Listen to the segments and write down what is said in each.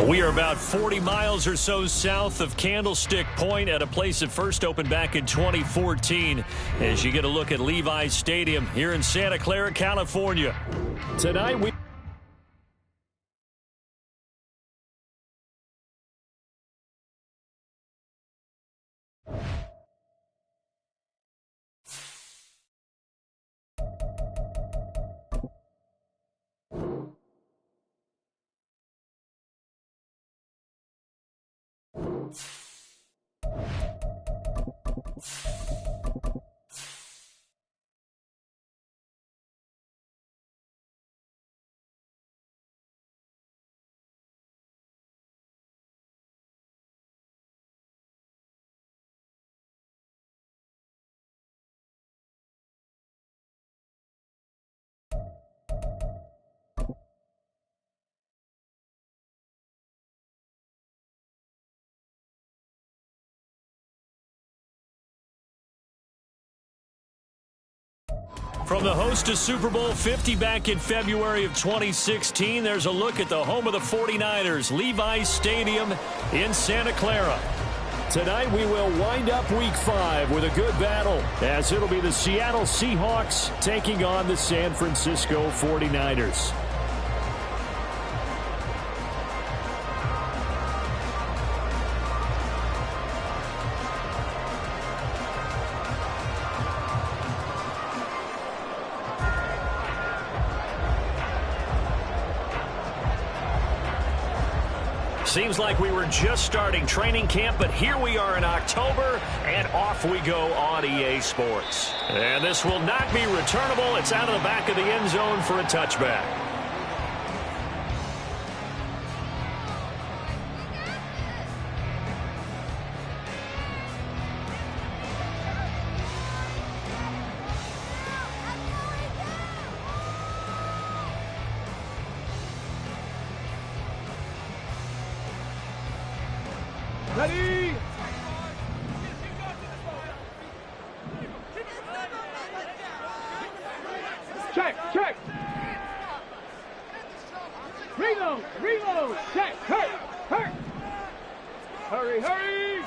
We are about 40 miles or so south of Candlestick Point at a place that first opened back in 2014 as you get a look at Levi's Stadium here in Santa Clara, California. Tonight we From the host to Super Bowl 50 back in February of 2016, there's a look at the home of the 49ers, Levi's Stadium in Santa Clara. Tonight we will wind up Week 5 with a good battle, as it'll be the Seattle Seahawks taking on the San Francisco 49ers. Seems like we were just starting training camp, but here we are in October, and off we go on EA Sports. And this will not be returnable. It's out of the back of the end zone for a touchback. Ready? Check, check. Reload, reload. Check, hurt, hurt. Hurry, hurry.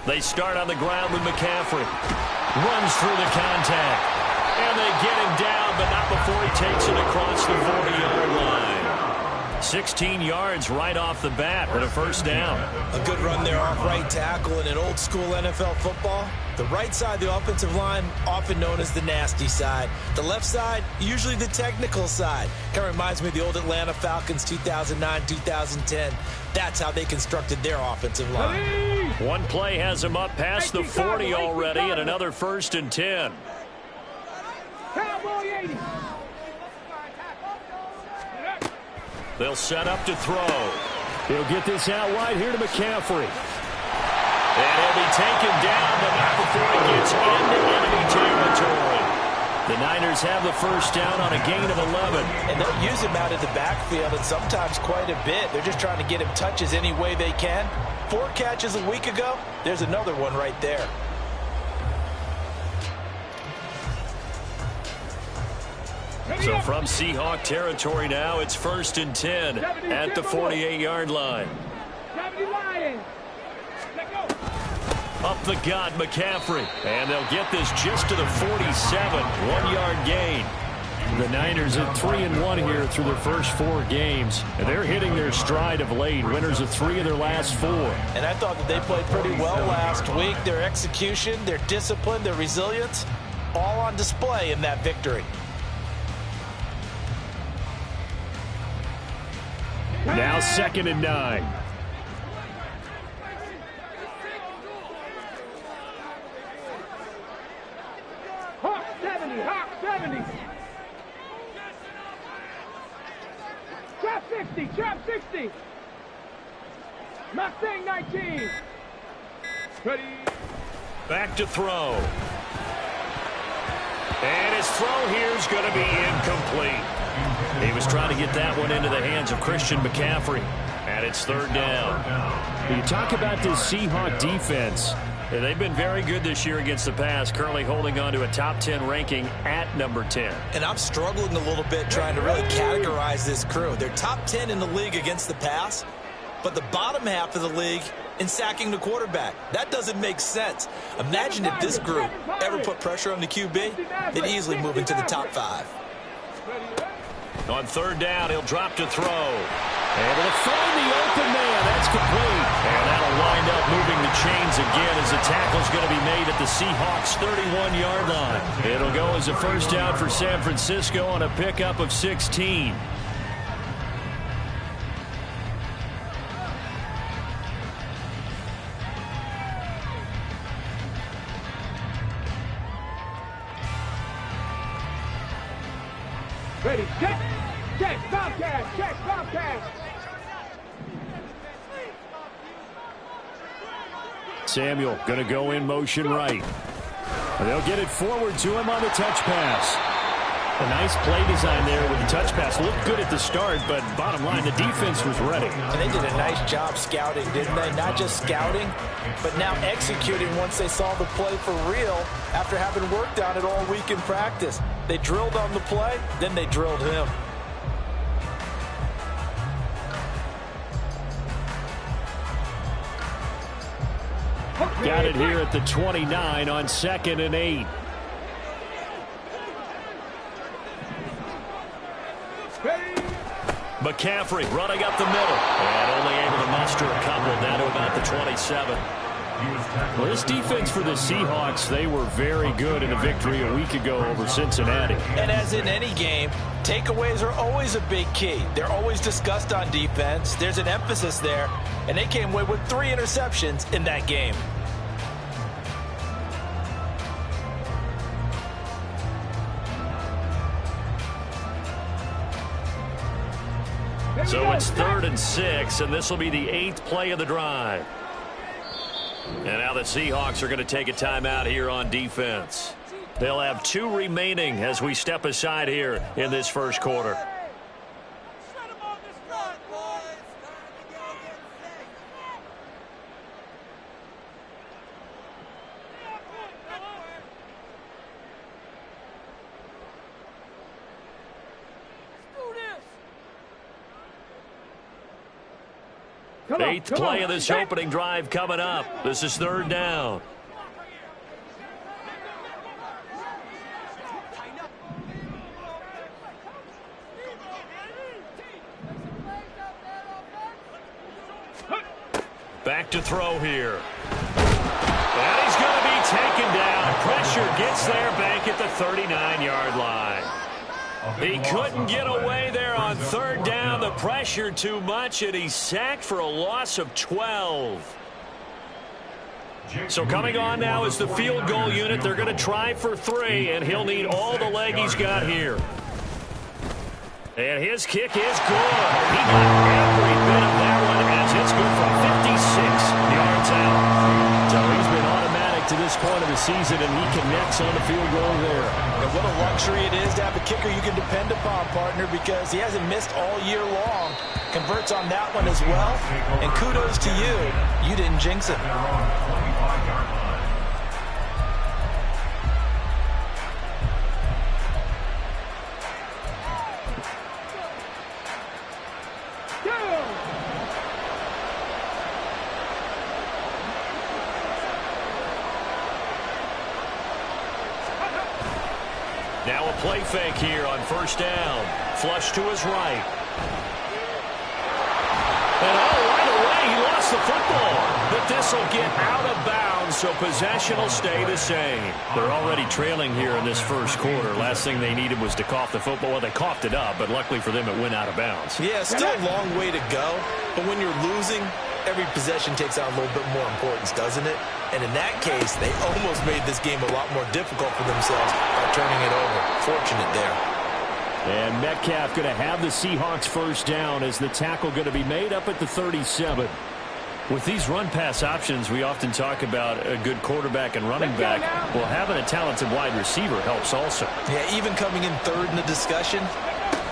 They start on the ground with McCaffrey. Runs through the contact. And they get him down, but not before he takes it across the 40-yard line. 16 yards right off the bat with a first down. A good run there off right tackle in an old-school NFL football. The right side of the offensive line, often known as the nasty side. The left side, usually the technical side. Kind of reminds me of the old Atlanta Falcons 2009-2010. That's how they constructed their offensive line. One play has him up past the 40 already, and another 1st and 10. Cowboy 80. They'll set up to throw. He'll get this out wide here to McCaffrey. And he'll be taken down, but not before he gets into enemy territory. The Niners have the first down on a gain of 11. And they'll use him out of the backfield, and sometimes quite a bit. They're just trying to get him touches any way they can. 4 catches a week ago. There's another one right there. So from Seahawk territory now, it's 1st and 10 at the 48-yard line. Up the gut, McCaffrey. And they'll get this just to the 47, 1-yard gain. The Niners at 3-1 here through their first 4 games. And they're hitting their stride of late. Winners of 3 of their last 4. And I thought that they played pretty well last week. Their execution, their discipline, their resilience, all on display in that victory. Now 2nd and 9. Hawk 70, Hawk 70. Trap 60, trap 60. Mustang 19. Ready. Back to throw. And his throw here is going to be incomplete. He was trying to get that one into the hands of Christian McCaffrey. And it's 3rd down. You talk about this Seahawk defense. Yeah, they've been very good this year against the pass, currently holding on to a top 10 ranking at number 10. And I'm struggling a little bit trying to really categorize this crew. They're top 10 in the league against the pass, but the bottom half of the league in sacking the quarterback. That doesn't make sense. Imagine if this group ever put pressure on the QB, they'd easily move into the top 5. On third down, he'll drop to throw. Able to find the open man. That's complete. And that'll wind up moving the chains again as the tackle's going to be made at the Seahawks' 31-yard line. It'll go as a first down for San Francisco on a pickup of 16. Ready, check, check, Bobcat. Samuel going to go in motion right. They'll get it forward to him on the touch pass. A nice play design there with the touch pass. Looked good at the start, but bottom line, the defense was ready. And they did a nice job scouting, didn't they? Not just scouting, but now executing once they saw the play for real after having worked on it all week in practice. They drilled on the play, then they drilled him. Got it here at the 29 on 2nd and 8. McCaffrey running up the middle and only able to muster a couple down to about the 27. Well, this defense for the Seahawks, they were very good in a victory a week ago over Cincinnati. And as in any game, takeaways are always a big key. They're always discussed on defense. There's an emphasis there, and they came away with 3 interceptions in that game. So it's 3rd and 6, and this will be the 8th play of the drive. And now the Seahawks are going to take a timeout here on defense. They'll have 2 remaining as we step aside here in this first quarter. Eighth play of this opening drive coming up. This is 3rd down. Back to throw here. And he's going to be taken down. Pressure gets there back at the 39-yard line. He couldn't get away there on 3rd down. The pressure too much, and he's sacked for a loss of 12. So coming on now is the field goal unit. They're going to try for 3, and he'll need all the leg he's got here. And his kick is good. He got every bit of that one as it's good from 56 yards out. So he's been automatic to this point of the season, and he connects on the field goal there. And what a luxury it is to have a kicker you can depend upon, partner, because he hasn't missed all year long. Converts on that one as well. And kudos to you. You didn't jinx it. Now a play fake here on 1st down. Flush to his right. And right away, he lost the football. But this will get out of bounds, so possession will stay the same. They're already trailing here in this first quarter. Last thing they needed was to cough the football. Well, they coughed it up, but luckily for them, it went out of bounds. Yeah, still a long way to go. But when you're losing, every possession takes on a little bit more importance, doesn't it? And in that case, they almost made this game a lot more difficult for themselves by turning it over. Fortunate there. And Metcalf going to have the Seahawks first down as the tackle going to be made up at the 37. With these run-pass options, we often talk about a good quarterback and running back. Well, having a talented wide receiver helps also. Yeah, even coming in 3rd in the discussion,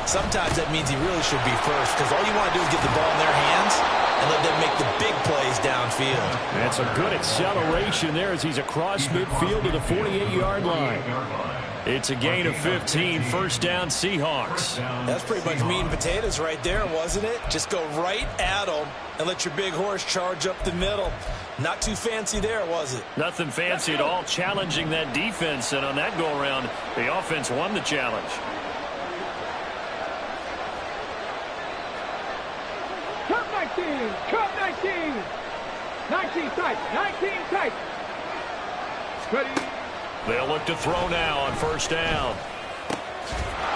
sometimes that means he really should be first, because all you want to do is get the ball in their hands and let them make the big plays downfield. field. That's a good acceleration there as he's across midfield to the 48-yard line. It's a gain of 15, first down Seahawks. That's pretty much meat and potatoes right there, wasn't it? Just go right at them and let your big horse charge up the middle. Not too fancy there, was it? Nothing fancy at all, challenging that defense, and on that go-around, the offense won the challenge. Cut 19, cut 19. 19 tight, 19 tight. Ready. They'll look to throw now on first down.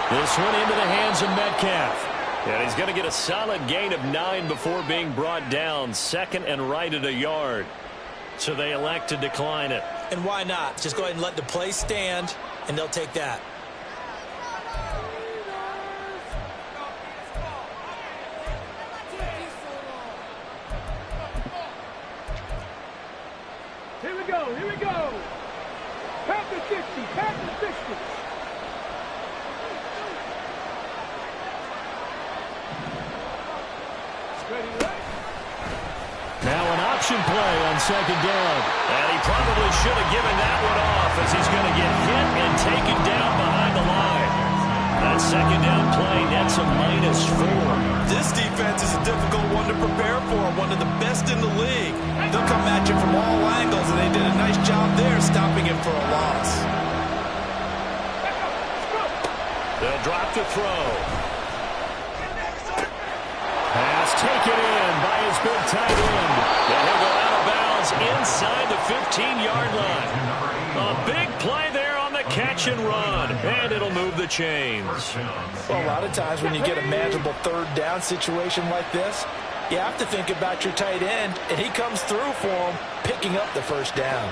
This one into the hands of Metcalf. And he's going to get a solid gain of 9 before being brought down. Second and right at a yard. So they elect to decline it. And why not? Just go ahead and let the play stand, and they'll take that. Here we go, here we go. Past the 60, past the 60. Ready, right? Now an option play on second down. And he probably should have given that one off as he's going to get hit and taken down behind the line. That second down play nets a -4. This defense is a difficult one to prepare for, one of the best in the league. They'll come at you from all angles, and they did a nice job there stopping him for a loss. They'll drop to throw. Pass taken in by his big tight end. And he'll go out of bounds inside the 15-yard line. A big play there on the catch and run. And it'll move the chains. Well, a lot of times when you get a manageable third down situation like this, you have to think about your tight end, and he comes through for him, picking up the first down.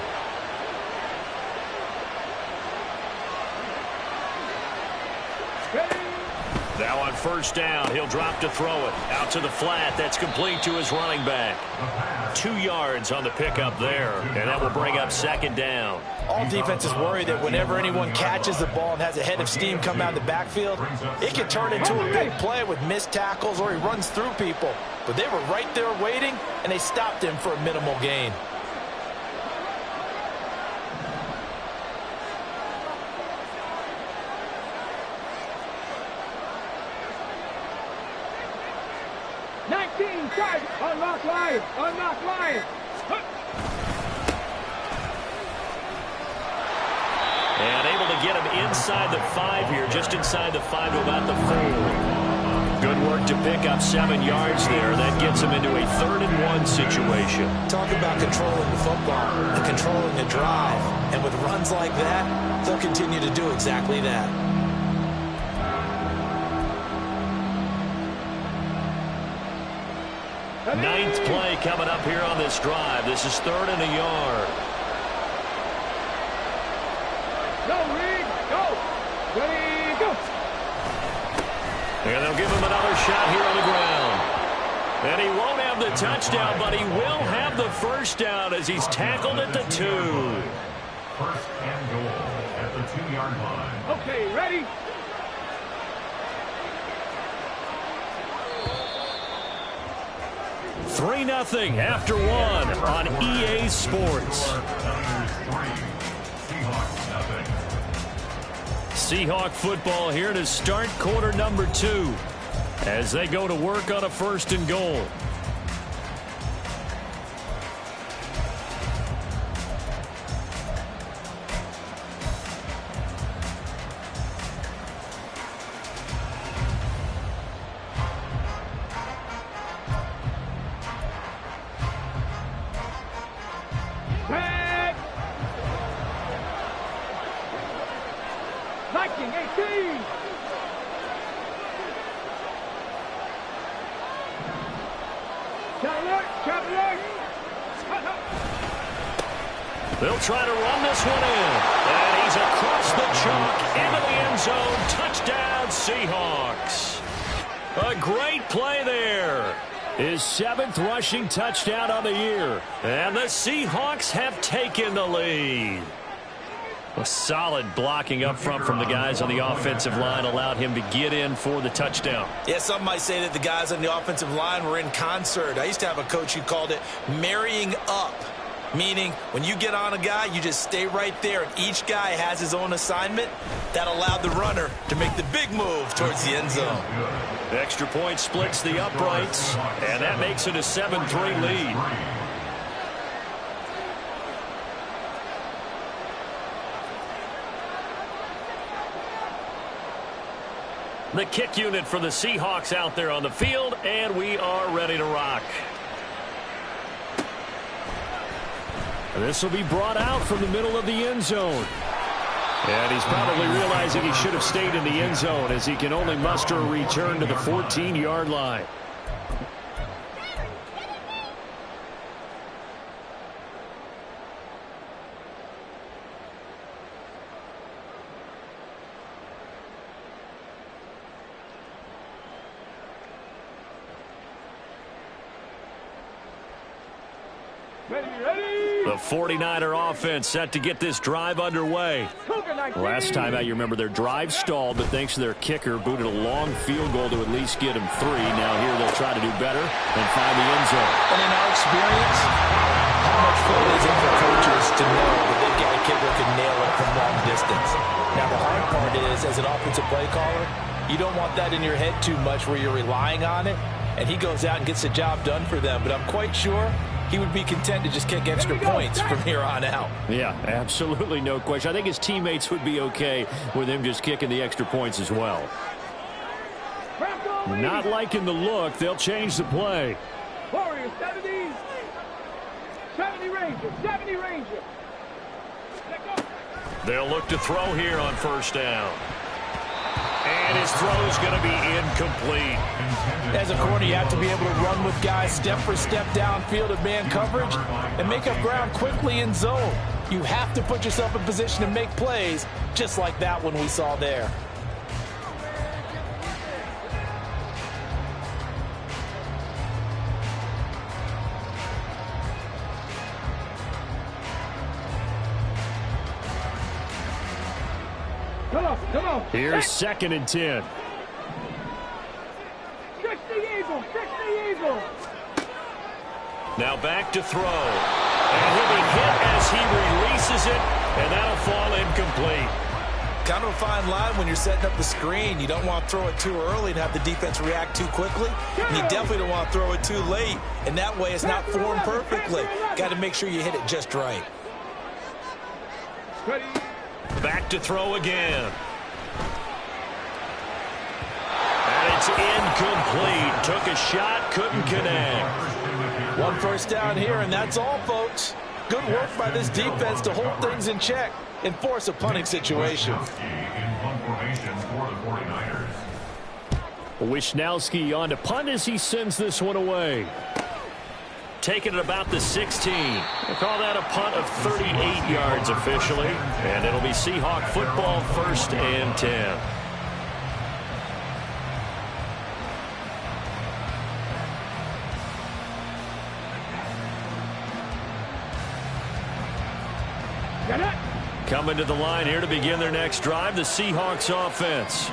Now on first down, he'll drop to throw it. Out to the flat, that's complete to his running back. 2 yards on the pickup there, and that will bring up second down. All defenses worry that whenever anyone catches the ball and has a head of steam come out of the backfield, it can turn into a big play with missed tackles or he runs through people. But they were right there waiting, and they stopped him for a minimal gain. Unlock line! Unlock line! And able to get him inside the 5 here, just inside the 5 to about the 4. Good work to pick up 7 yards there. That gets him into a 3rd and 1 situation. Talk about controlling the football and controlling the drive. And with runs like that, they'll continue to do exactly that. Ninth play coming up here on this drive. This is 3rd and a yard. Go, Reed! Go! Ready, go! And they'll give him another shot here on the ground. And he won't have the touchdown, but he will have the first down as he's tackled at the 2. First and goal at the 2-yard line. Okay, ready? 3-0 after 1 on EA Sports. Seahawk football here to start quarter number 2 as they go to work on a 1st and goal. They'll try to run this one in. And he's across the chalk into the end zone. Touchdown, Seahawks. A great play there. His 7th rushing touchdown on the year. And the Seahawks have taken the lead. A solid blocking up front from the guys on the offensive line allowed him to get in for the touchdown. Yeah, some might say that the guys on the offensive line were in concert. I used to have a coach who called it marrying up, meaning when you get on a guy, you just stay right there, and each guy has his own assignment. That allowed the runner to make the big move towards the end zone. The extra point splits the uprights, and that makes it a 7-3 lead. The kick unit for the Seahawks out there on the field, and we are ready to rock. This will be brought out from the middle of the end zone. And he's probably realizing he should have stayed in the end zone as he can only muster a return to the 14-yard line. The 49er offense set to get this drive underway. Last time out, you remember their drive stalled, but thanks to their kicker, booted a long field goal to at least get him 3. Now here they'll try to do better and find the end zone. And in our experience, how much fun is it for coaches to know that they've got a kicker who can nail it from long distance? Now the hard part is, as an offensive play caller, you don't want that in your head too much where you're relying on it, and he goes out and gets the job done for them. But I'm quite sure he would be content to just kick extra points from here on out. Yeah, absolutely no question. I think his teammates would be okay with him just kicking the extra points as well. Not liking the look. They'll change the play. Warriors, 70. 70 Rangers. 70 Rangers. They'll look to throw here on first down. And his throw is going to be incomplete. As a corner, you have to be able to run with guys step for step downfield in man coverage and make up ground quickly in zone. You have to put yourself in position to make plays just like that one we saw there. Come on. Here's 2nd and 10. Trick the Eagle. Now back to throw. And he'll be hit as he releases it, and that'll fall incomplete. Kind of a fine line when you're setting up the screen. You don't want to throw it too early and have the defense react too quickly. And you definitely don't want to throw it too late. And that way it's not formed perfectly. Got to make sure you hit it just right. Ready. Back to throw again. And it's incomplete. Took a shot, couldn't connect. 1 first down here, and that's all, folks. Good work by this defense to hold things in check and force a punting situation. Wisnowski on to punt as he sends this one away. Taking it about the 16. We'll call that a punt of 38 yards officially. And it'll be Seahawk football, 1st and 10. Coming to the line here to begin their next drive, the Seahawks offense.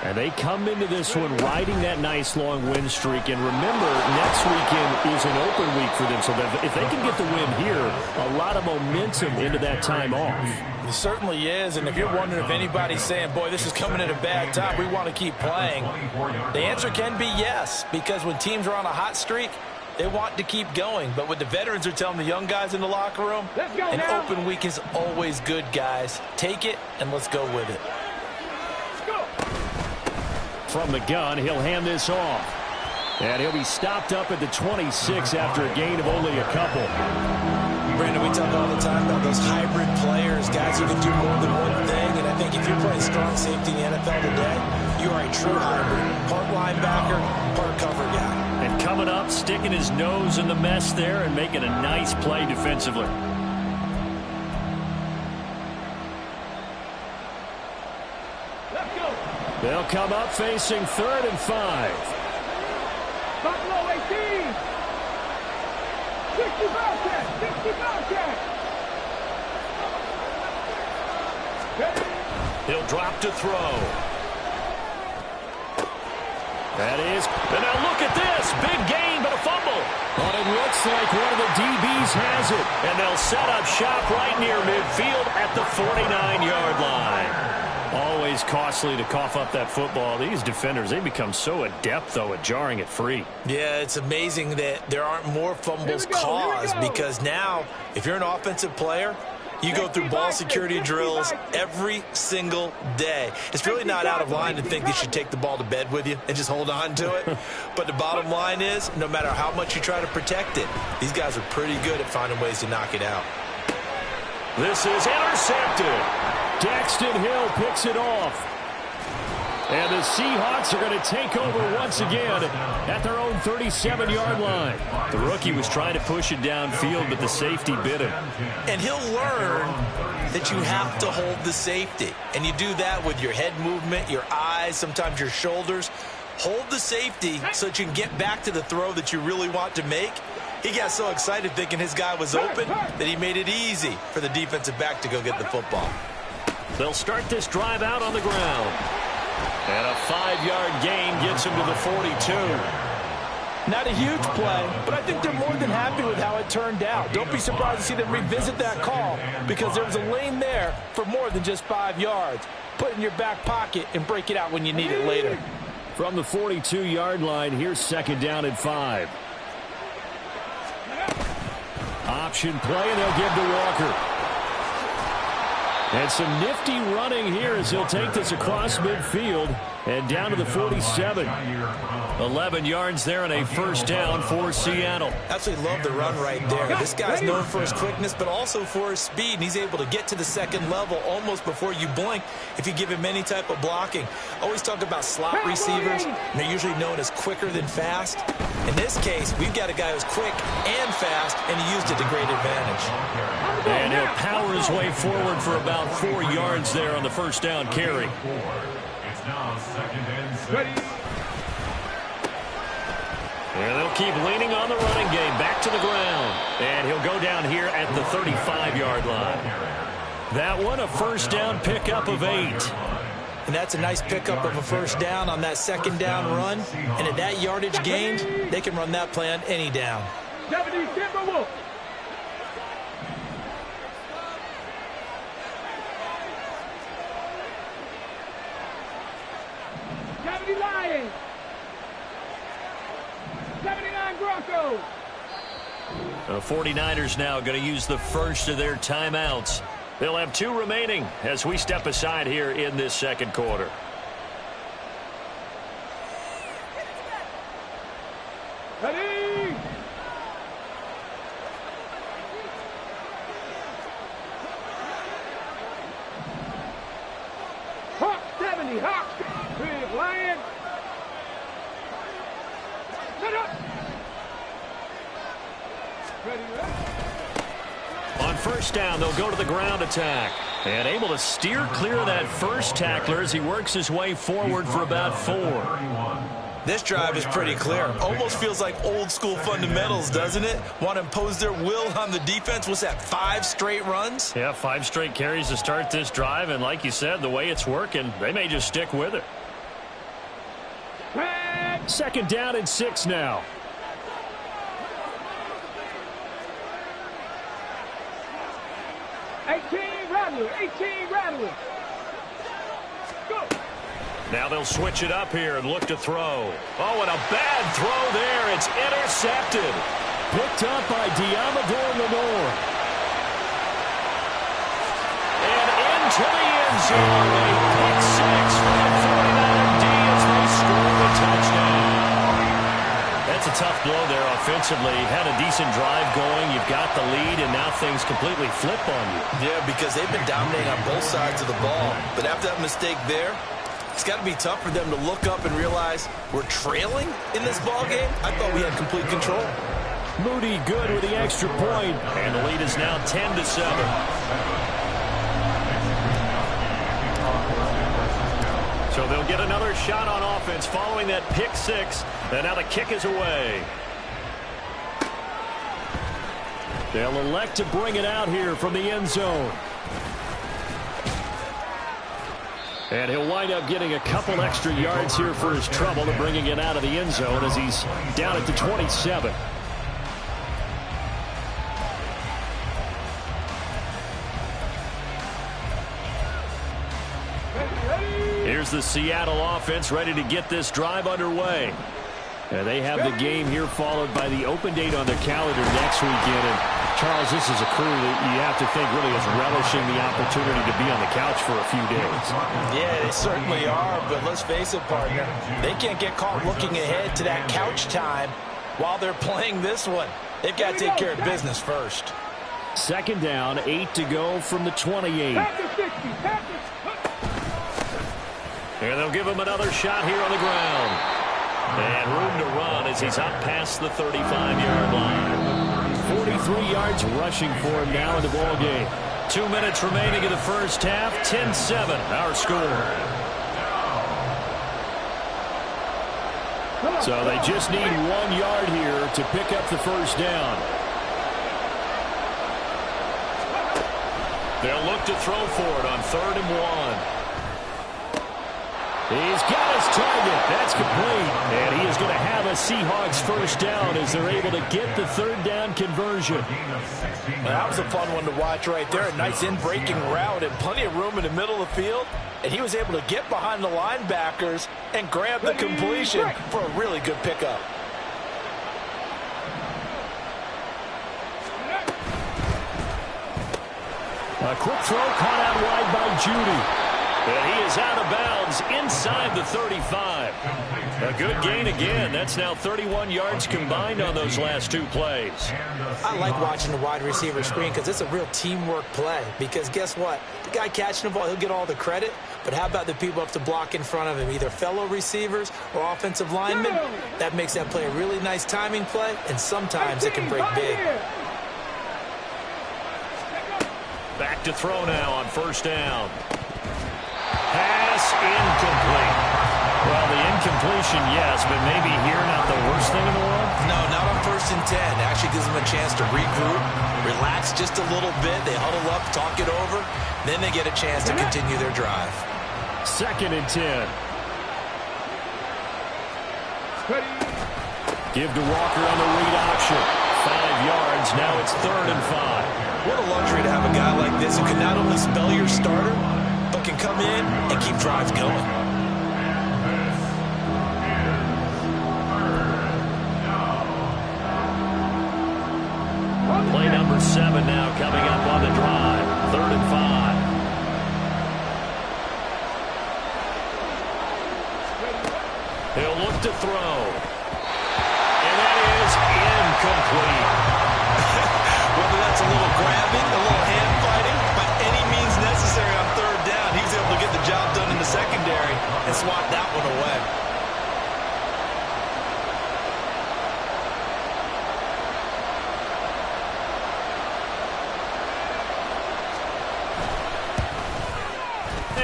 And they come into this one riding that nice long win streak. And remember, next weekend is an open week for them. So that if they can get the win here, a lot of momentum into that time off. It certainly is. And if you're wondering if anybody's saying, boy, this is coming at a bad time, we want to keep playing, the answer can be yes. Because when teams are on a hot streak, they want to keep going. But what the veterans are telling the young guys in the locker room, an open week is always good, guys. Take it and let's go with it. From the gun, he'll hand this off. And he'll be stopped up at the 26 after a gain of only a couple. Brandon, we talk all the time about those hybrid players, guys who can do more than one thing. And I think if you're playing strong safety in the NFL today, you are a true hybrid. Part linebacker, part cover guy. And coming up, sticking his nose in the mess there and making a nice play defensively. They'll come up facing 3rd and 5. Buffalo 18. 65 check. He'll drop to throw. That is, and now look at this. Big gain, but a fumble. But it looks like one of the DBs has it. And they'll set up shop right near midfield at the 49-yard line. Always costly to cough up that football. These defenders, they become so adept, though, at jarring it free. Yeah, it's amazing that there aren't more fumbles caused, because now, if you're an offensive player, you go through ball security drills every single day. It's really not out of line to think you should take the ball to bed with you and just hold on to it. But the bottom line is, no matter how much you try to protect it, these guys are pretty good at finding ways to knock it out. This is intercepted. Daxton Hill picks it off. And the Seahawks are going to take over once again at their own 37-yard line. The rookie was trying to push it downfield, but the safety bit him. And he'll learn that you have to hold the safety. And you do that with your head movement, your eyes, sometimes your shoulders. Hold the safety so that you can get back to the throw that you really want to make. He got so excited thinking his guy was open that he made it easy for the defensive back to go get the football. They'll start this drive out on the ground. And a 5-yard gain gets him to the 42. Not a huge play, but I think they're more than happy with how it turned out. Don't be surprised to see them revisit that call, because there was a lane there for more than just 5 yards. Put it in your back pocket and break it out when you need it later. From the 42-yard line, here's second down and 5. Option play, and they'll give to Walker. And some nifty running here as he'll take this across midfield and down to the 47. 11 yards there and a first down for Seattle. Absolutely love the run right there. This guy's known for his quickness, but also for his speed. And he's able to get to the second level almost before you blink if you give him any type of blocking. Always talk about slot receivers, and they're usually known as quicker than fast. In this case, we've got a guy who's quick and fast, and he used it to great advantage. And he'll power his way forward for about 4 yards there on the first down carry. It's now second and 6. And they'll keep leaning on the running game. Back to the ground. And he'll go down here at the 35-yard line. That one, a first down pickup of 8. And that's a nice pickup of a first down on that second down run. And at that yardage gained, they can run that play on any down. 70 Timberwolves. Lions. 79 Broncos. The 49ers now going to use the first of their timeouts. They'll have 2 remaining as we step aside here in this second quarter. Ready? Hawk 70, Hawk. Big Lion. Set up. Ready, On first down, they'll go to the ground attack. And able to steer clear of that first tackler as he works his way forward for about 4. This drive is pretty clear. Almost feels like old school fundamentals, doesn't it? Want to impose their will on the defense. What's that, 5 straight runs? Yeah, 5 straight carries to start this drive. And like you said, the way it's working, they may just stick with it. Second down and 6 now. Go. Now they'll switch it up here and look to throw. Oh, and a bad throw there. It's intercepted. Picked up by Diamador Lenore. And into the end zone. A pick 6 for the 49er D as they score the touchdown. That's a tough blow there offensively. Had a decent drive going. You've got the lead, and now things completely flip on you. Yeah, because they've been dominating on both sides of the ball. But after that mistake there, it's got to be tough for them to look up and realize we're trailing in this ball game. I thought we had complete control. Moody good with the extra point, and the lead is now 10-7. So they'll get another shot on offense following that pick 6, and now the kick is away. They'll elect to bring it out here from the end zone. And he'll wind up getting a couple extra yards here for his trouble and bringing it out of the end zone as he's down at the 27. Here's the Seattle offense ready to get this drive underway. And they have the game here followed by the open date on their calendar next weekend. And Charles, this is a crew that you have to think really is relishing the opportunity to be on the couch for a few days. Yeah, they certainly are, but let's face it, partner. They can't get caught looking ahead to that couch time while they're playing this one. They've got to take care of business first. Second down, 8 to go from the 28. And they'll give him another shot here on the ground. And room to run as he's up past the 35-yard line. 43 yards rushing for him now in the ball game. 2 minutes remaining in the first half. 10-7 our score. So they just need 1 yard here to pick up the first down. They'll look to throw for it on 3rd and 1. He's got his target. That's complete. And he is going to have a Seahawks first down as they're able to get the 3rd down conversion. Well, that was a fun one to watch right there. A nice in-breaking route and plenty of room in the middle of the field. And he was able to get behind the linebackers and grab the completion for a really good pickup. A quick throw caught out wide by Judy. And he is out of bounds inside the 35. A good gain again. That's now 31 yards combined on those last 2 plays. I like watching the wide receiver screen because it's a real teamwork play. Because guess what? The guy catching the ball, he'll get all the credit. But how about the people up to block in front of him, either fellow receivers or offensive linemen? That makes that play a really nice timing play, and sometimes it can break big. Back to throw now on first down. Pass incomplete. Well, the incompletion, yes, but maybe here not the worst thing in the world? No, not on 1st and 10. Actually gives them a chance to regroup, relax just a little bit. They huddle up, talk it over. Then they get a chance to continue their drive. 2nd and 10. Give to Walker on the read option. 5 yards. Now it's 3rd and 5. What a luxury to have a guy like this who can not only spell your starter, but can come in and keep drives going. Play number 7 now coming up on the drive. 3rd and 5. He'll look to throw. And that is incomplete. Whether that's a little grabbing, a little hand fighting, by any means necessary on 3rd down, he was able to get the job done in the secondary and swat that one away.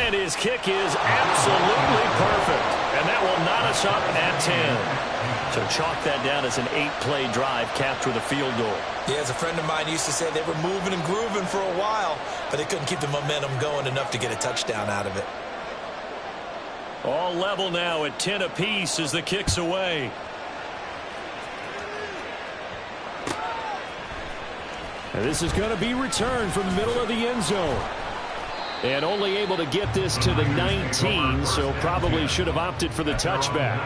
And his kick is absolutely perfect. And that will knot us up at 10. So chalk that down as an 8-play drive capped with a field goal. Yeah, as a friend of mine used to say, they were moving and grooving for a while, but they couldn't keep the momentum going enough to get a touchdown out of it. All level now at 10 apiece as the kick's away. And this is going to be returned from the middle of the end zone. And only able to get this to the 19, so probably should have opted for the touchback.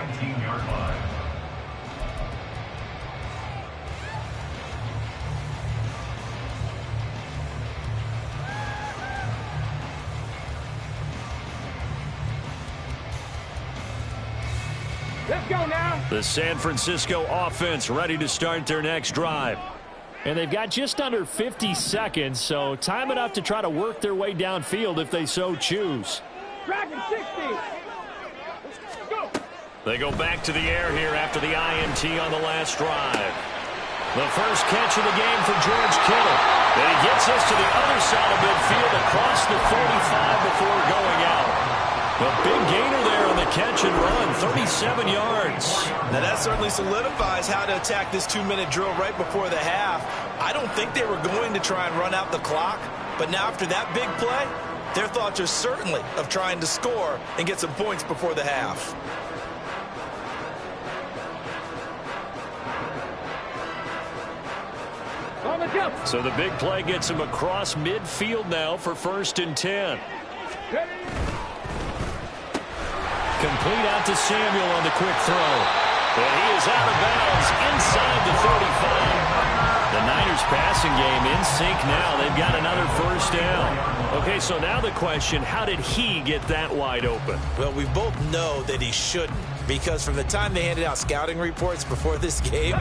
Let's go now. The San Francisco offense ready to start their next drive. And they've got just under 50 seconds, so time enough to try to work their way downfield if they so choose. Dragon 60. Go. They go back to the air here after the INT on the last drive. The first catch of the game for George Kittle. And he gets us to the other side of midfield across the 45 before going out. A big gainer there on the catch and run, 37 yards. Now that certainly solidifies how to attack this 2-minute drill right before the half. I don't think they were going to try and run out the clock, but now after that big play, Their thoughts are certainly of trying to score and get some points before the half. So the big play gets him across midfield now for 1st and 10. Complete out to Samuel on the quick throw. And he is out of bounds inside the 35. The Niners passing game in sync now. They've got another 1st down. Okay, so now the question, how did he get that wide open? Well, we both know that he shouldn't, because from the time they handed out scouting reports before this game,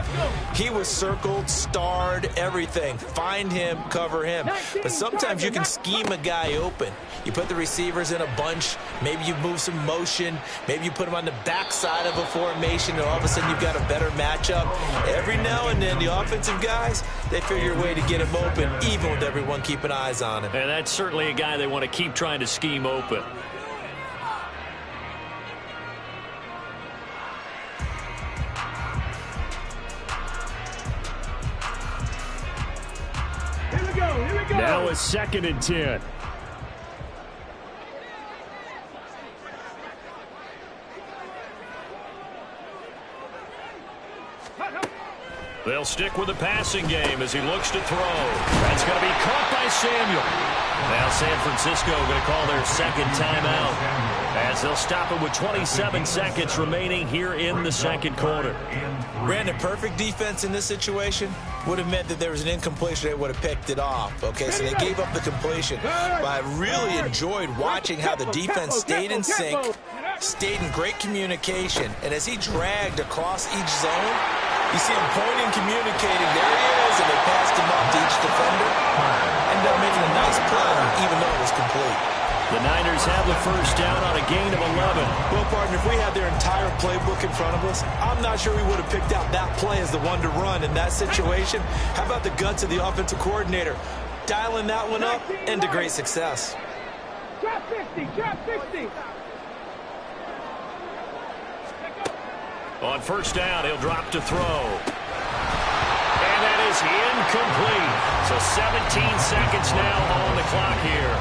he was circled, starred, everything. Find him, cover him. But sometimes you can scheme a guy open. You put the receivers in a bunch. Maybe you move some motion. Maybe you put them on the backside of a formation, and all of a sudden you've got a better matchup. Every now and then, the offensive guys, they figure a way to get him open, even with everyone keeping eyes on him. And that's certainly a guy they want to keep trying to scheme open. Here we go. Now a 2nd and 10. They'll stick with the passing game as he looks to throw. That's going to be caught by Samuel. Now San Francisco going to call their 2nd timeout as they'll stop it with 27 seconds remaining here in the 2nd quarter. Brandon, perfect defense in this situation would have meant that there was an incompletion. They would have picked it off. Okay, so they gave up the completion. But I really enjoyed watching how the defense stayed in sync, stayed in great communication, and as he dragged across each zone, you see him pointing, communicating. There he is, and they passed him off to each defender. Ended up making a nice play, even though it was complete. The Niners have the 1st down on a gain of 11. Well, partner, if we had their entire playbook in front of us, I'm not sure we would have picked out that play as the one to run in that situation. How about the guts of the offensive coordinator? Dialing that one up into great success. Drop 50, drop 50. On 1st down, he'll drop to throw. And that is incomplete. So 17 seconds now on the clock here.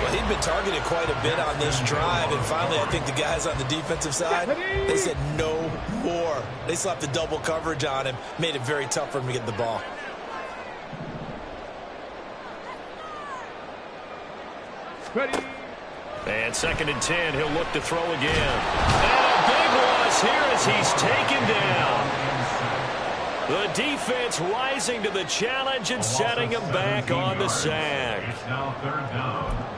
Well, he'd been targeted quite a bit on this drive, and finally I think the guys on the defensive side, they said no more. They slapped the double coverage on him, made it very tough for him to get the ball. Ready. And 2nd and 10, he'll look to throw again. And a big loss here as he's taken down. The defense rising to the challenge and setting him back on the sack. Now 3rd down.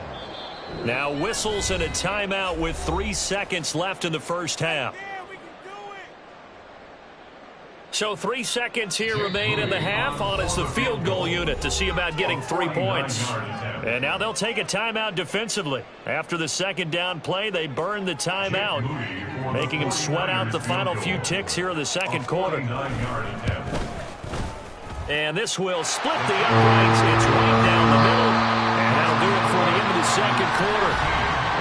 Now whistles and a timeout with 3 seconds left in the 1st half. So 3 seconds here remain in the half. On is the field goal unit to see about getting 3 points. And now they'll take a timeout defensively. After the 2nd down play, they burn the timeout, making them sweat out the final few ticks here in the 2nd quarter. And this will split the uprights. It's right down the middle. And that'll do it for the end of the 2nd quarter.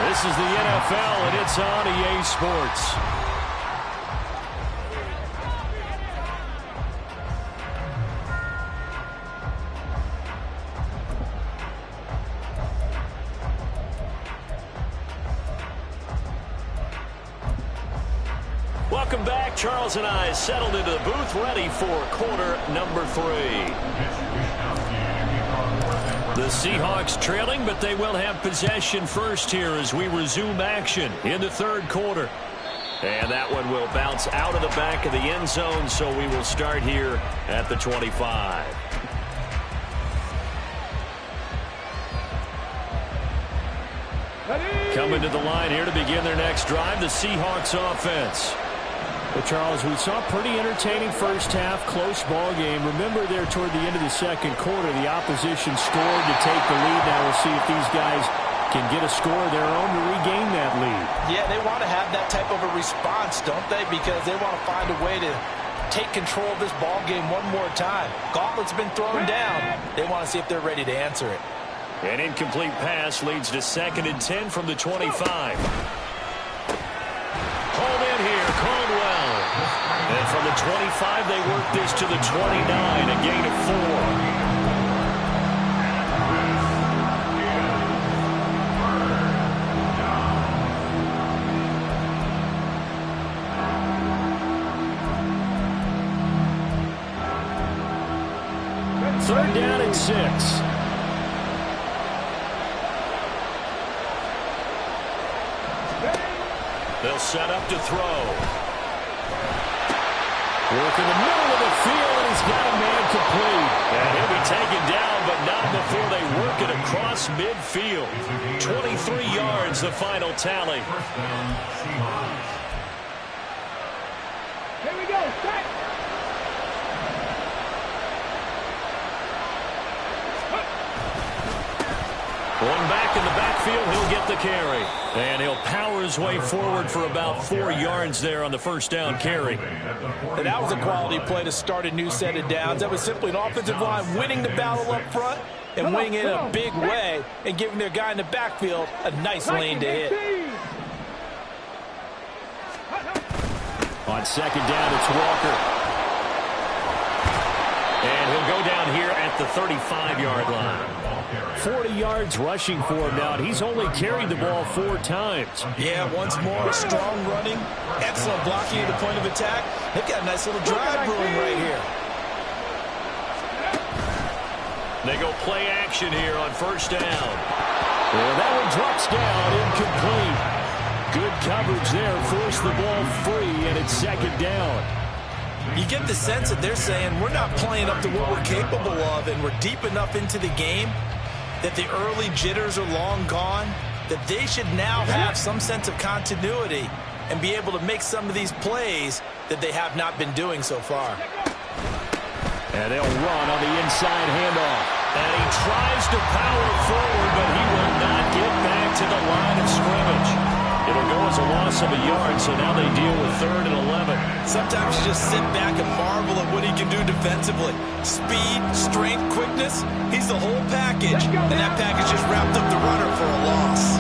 This is the NFL, and it's on EA Sports. Welcome back. Charles and I settled into the booth, ready for quarter number 3. The Seahawks trailing, but they will have possession first here as we resume action in the 3rd quarter. And that one will bounce out of the back of the end zone, so we will start here at the 25. Coming to the line here to begin their next drive, the Seahawks offense. Well, Charles, we saw a pretty entertaining 1st half, close ball game. Remember there toward the end of the 2nd quarter, the opposition scored to take the lead. Now we'll see if these guys can get a score of their own to regain that lead. Yeah, they want to have that type of a response, don't they? Because they want to find a way to take control of this ball game one more time. Gauntlet's been thrown down. They want to see if they're ready to answer it. An incomplete pass leads to 2nd and 10 from the 25. Hold in here, Caldwell. And from the 25, they work this to the 29, a gain of 4. third down and 6. They'll set up to throw. Work in the middle of the field, and he's got a man complete. And he'll be taken down, but not before they work it across midfield. 23 yards, the final tally. First down, Seahawks. Here we go. Set. One back in the backfield, he'll get the carry. And he'll power his way forward for about 4 yards there on the first down carry. And that was a quality play to start a new set of downs. That was simply an offensive line winning the battle up front and winning it in a big way and giving their guy in the backfield a nice lane to hit. On second down, it's Walker. And he'll go down here at the 35-yard line. 40 yards rushing for him now. He's only carried the ball 4 times. Yeah, once more, strong running, excellent blocking at the point of attack. They've got a nice little drive brewing right here. They go play action here on first down. And that one drops down, incomplete. Good coverage there, forced the ball free, and it's second down. You get the sense that they're saying we're not playing up to what we're capable of, and we're deep enough into the game that the early jitters are long gone, that they should now have some sense of continuity and be able to make some of these plays that they have not been doing so far. And they'll run on the inside handoff. And he tries to power forward, but he will not get back to the line of scrimmage. It'll go as a loss of a yard, so now they deal with 3rd and 11. Sometimes you just sit back and marvel at what he can do defensively. Speed, strength, quickness, he's the whole package, and that package just wrapped up the runner for a loss.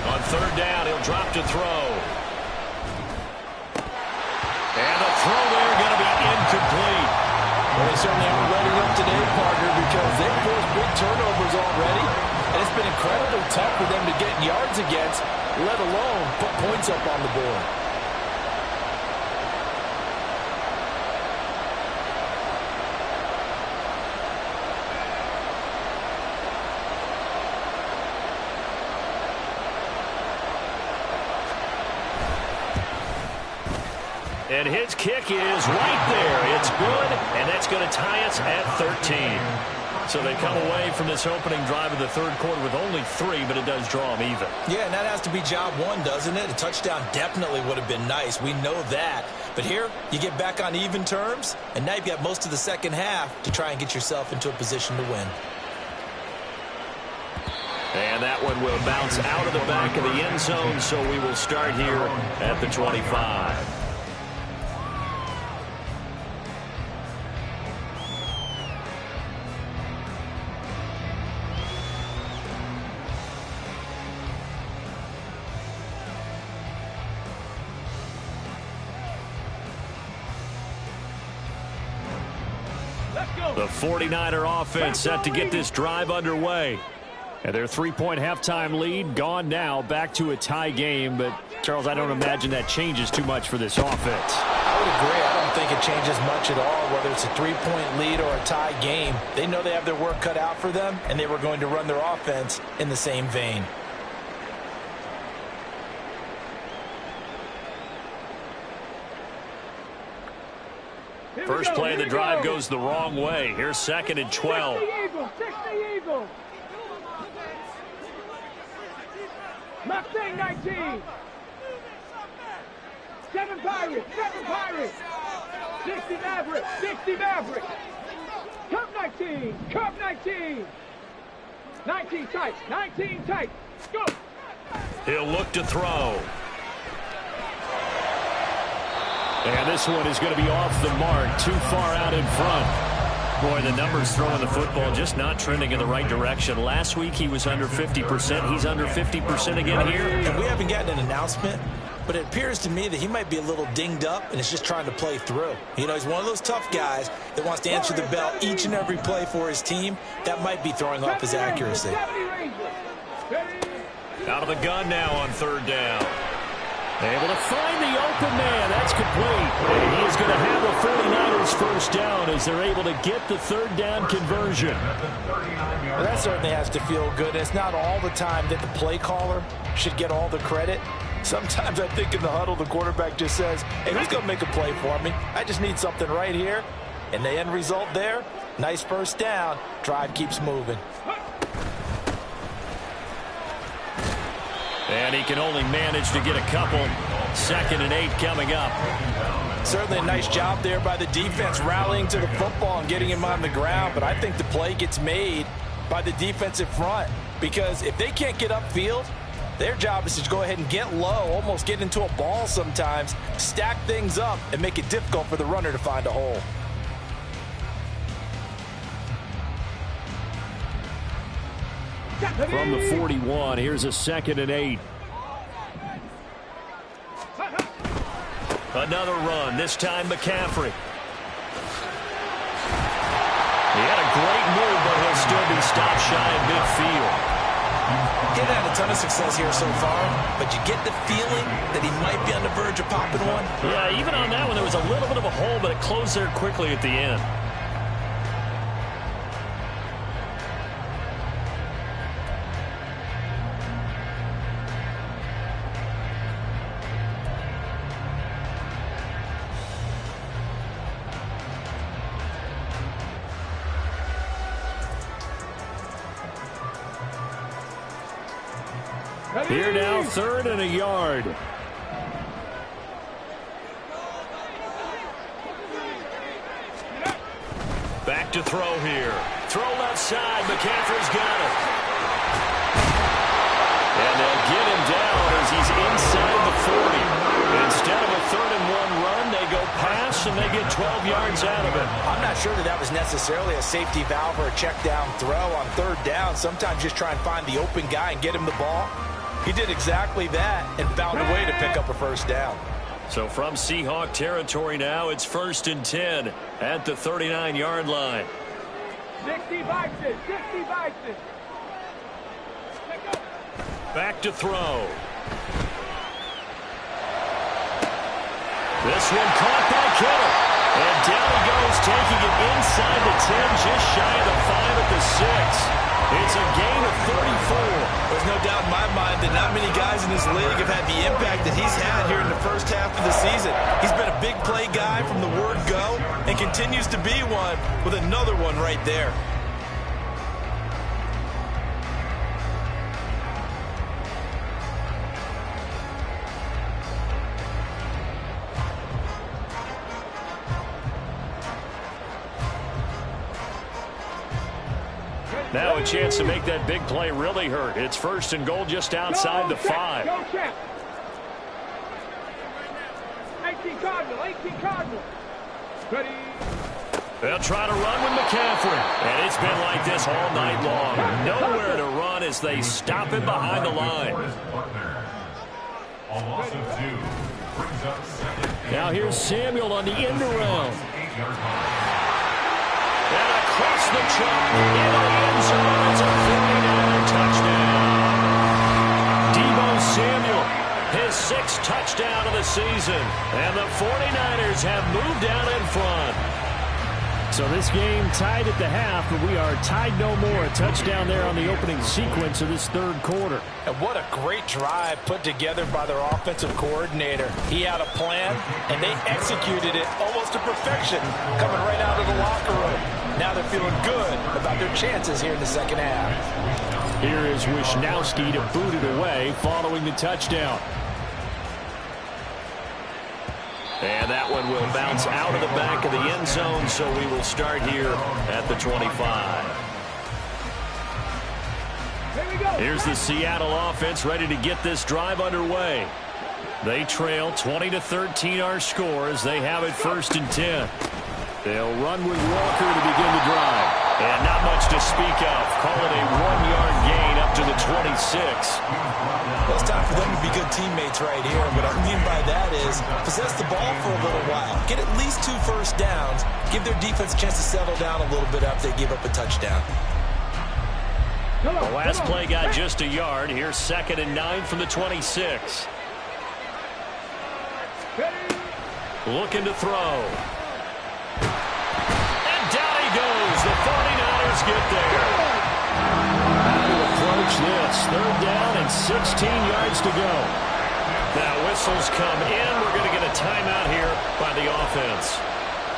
On 3rd down, he'll drop to throw. And the throw there going to be incomplete. Well, they certainly aren't letting up today, partner, because they've forced big turnovers already, and it's been incredibly tough for them to get yards against, let alone put points up on the board. And his kick is right there. It's good, and that's going to tie us at 13. So they come away from this opening drive of the 3rd quarter with only 3, but it does draw them even. Yeah, and that has to be job 1, doesn't it? A touchdown definitely would have been nice. We know that. But here, you get back on even terms, and now you've got most of the second half to try and get yourself into a position to win. And that one will bounce out of the back of the end zone, so we will start here at the 25. The 49er offense set to get this drive underway. And their 3-point halftime lead gone now, back to a tie game. But, Charles, I don't imagine that changes too much for this offense. I would agree. I don't think it changes much at all, whether it's a 3-point lead or a tie game. They know they have their work cut out for them, and they were going to run their offense in the same vein. First play of the drive goes the wrong way. Here's 2nd and 12. 60 Eagles. Mustang 19. 7 Pirates. 60 Mavericks. Cup 19. 19 tight. Go. He'll look to throw. And this one is going to be off the mark, too far out in front. Boy, the numbers throwing the football just not trending in the right direction. Last week he was under 50%. He's under 50% again here. And we haven't gotten an announcement, but it appears to me that he might be a little dinged up and is just trying to play through. You know, he's one of those tough guys that wants to answer the bell each and every play for his team. That might be throwing off his accuracy. Out of the gun now on 3rd down. Able to find the open man. That's complete. And he is going to have the 49ers first down as they're able to get the third down conversion. Well, that certainly has to feel good. It's not all the time that the play caller should get all the credit. Sometimes I think in the huddle, the quarterback just says, hey, who's going to make a play for me? I just need something right here. And the end result there, nice first down. Drive keeps moving. And he can only manage to get a couple. 2nd and 8 coming up. Certainly a nice job there by the defense rallying to the football and getting him on the ground. But I think the play gets made by the defensive front. Because if they can't get upfield, their job is to go ahead and get low, almost get into a ball sometimes, stack things up, and make it difficult for the runner to find a hole. From the 41, here's a 2nd and 8. Another run, this time McCaffrey. He had a great move, but he'll still be stopped shy of midfield. He hasn't had a ton of success here so far, but you get the feeling that he might be on the verge of popping one. Yeah, even on that one, there was a little bit of a hole, but it closed there quickly at the end. Here now, 3rd and a yard. Back to throw here. Throw left side. McCaffrey's got it. And they'll get him down as he's inside the 40. Instead of a 3rd and 1 run, they go pass and they get 12 yards out of it. I'm not sure that was necessarily a safety valve or a check down throw on 3rd down. Sometimes just try and find the open guy and get him the ball. He did exactly that and found a way to pick up a first down. So from Seahawk territory now, it's 1st and 10 at the 39-yard line. 60 boxes, 60 boxes. Back to throw. This one caught by Kittle. And down he goes, taking it inside the 10, just shy of the 5 at the 6. It's a gain of 34. There's no doubt in my mind that not many guys in this league have had the impact that he's had here in the first half of the season. He's been a big play guy from the word go and continues to be one with another one right there. Now a chance to make that big play really hurt. It's 1st and goal just outside the 5. Go check. 18 Cardinal, 18 Cardinal. Ready. They'll try to run with McCaffrey. And it's been like this all night long. Nowhere to run as they stop him behind the line. Now here's Samuel on the end around. And across the track, in the end zone, it's a 49er touchdown. Deebo Samuel, his 6th touchdown of the season. And the 49ers have moved down in front. So this game tied at the half, but we are tied no more. A touchdown there on the opening sequence of this 3rd quarter. And what a great drive put together by their offensive coordinator. He had a plan, and they executed it almost to perfection, coming right out of the locker room. Now they're feeling good about their chances here in the 2nd half. Here is Wisnowski to boot it away following the touchdown. And that one will bounce out of the back of the end zone, so we will start here at the 25. Here's the Seattle offense ready to get this drive underway. They trail 20-13 our score as they have it 1st and 10. They'll run with Walker to begin the drive. And not much to speak of. Call it a 1-yard gain up to the 26. Well, it's time for them to be good teammates right here. What I mean by that is possess the ball for a little while. Get at least 2 first downs. Give their defense a chance to settle down a little bit after they give up a touchdown. The last play got just a yard. Here's 2nd and 9 from the 26. Looking to throw. And down he goes. The 49ers get there. How to approach this? Third down and 16 yards to go. Now whistles come in. We're going to get a timeout here by the offense.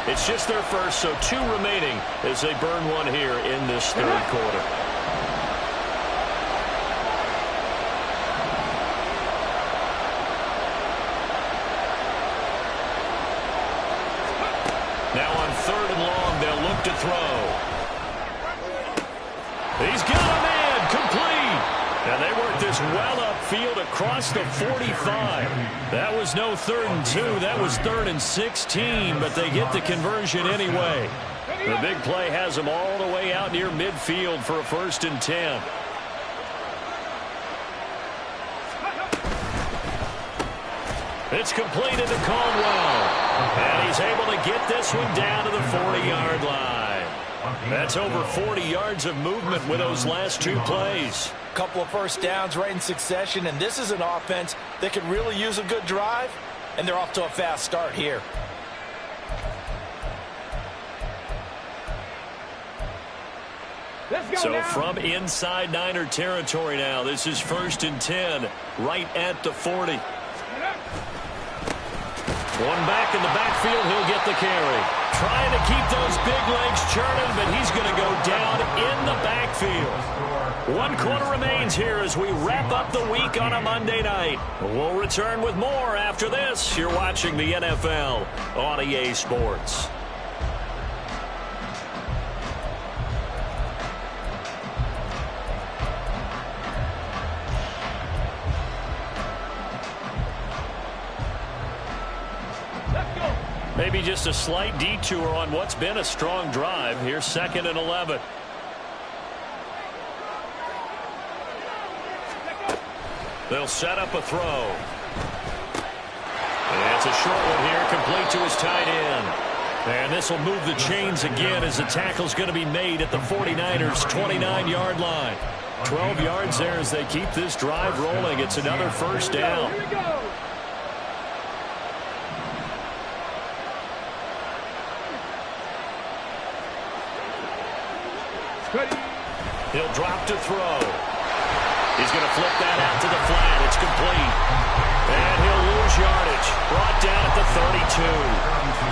It's just their first, so 2 remaining as they burn one here in this third quarter. Now on 3rd and long, they'll look to throw. He's got a man, complete. And they work this well upfield across the 45. That was no 3rd and 2. That was 3rd and 16, but they get the conversion anyway. The big play has them all the way out near midfield for a 1st and 10. It's completed to Caldwell. And he's able to get this one down to the 40-yard line. That's over 40 yards of movement with those last 2 plays. Couple of first downs right in succession, and this is an offense that could really use a good drive, and they're off to a fast start here. So now, from inside Niner territory now, this is 1st and 10, right at the 40. One back in the backfield, he'll get the carry. Trying to keep those big legs churning, but he's going to go down in the backfield. 1 quarter remains here as we wrap up the week on a Monday night. We'll return with more after this. You're watching the NFL on EA Sports. Maybe just a slight detour on what's been a strong drive. Here's 2nd and 11. They'll set up a throw. And it's a short one here, complete to his tight end. And this will move the chains again as the tackle's going to be made at the 49ers' 29-yard line. 12 yards there as they keep this drive rolling. It's another 1st down. Here we go. He'll drop to throw. He's going to flip that out to the flat. It's complete. And he'll lose yardage. Brought down at the 32.